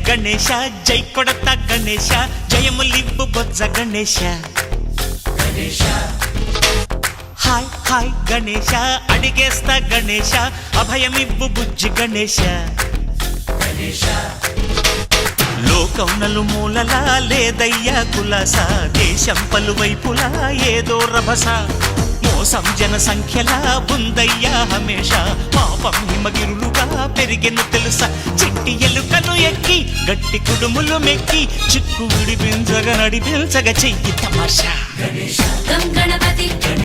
గణేశ జై కొడత గణేశ జయములివ్వు బొజ్జ Ganesha hi hi Ganesha అడిగేస్తా Ganesha అభయమివ్వు బుజ్జి గణేశ లోకం నలుమూలలా లేదయ్యా కులాస దేశం పలువైపులా ఏదో రభస మోసం జన సంఖ్యలా ఉందయ్యా హమేష పాపం హిమగిరులుగా పెరిగెను తెలుసా చిట్టి ఎలుకలు ఎక్కి గట్టి కుడుములు మెక్కి చిక్కు విడిపించగ నడిపించగ చెయ్యి తమాషా గణపతి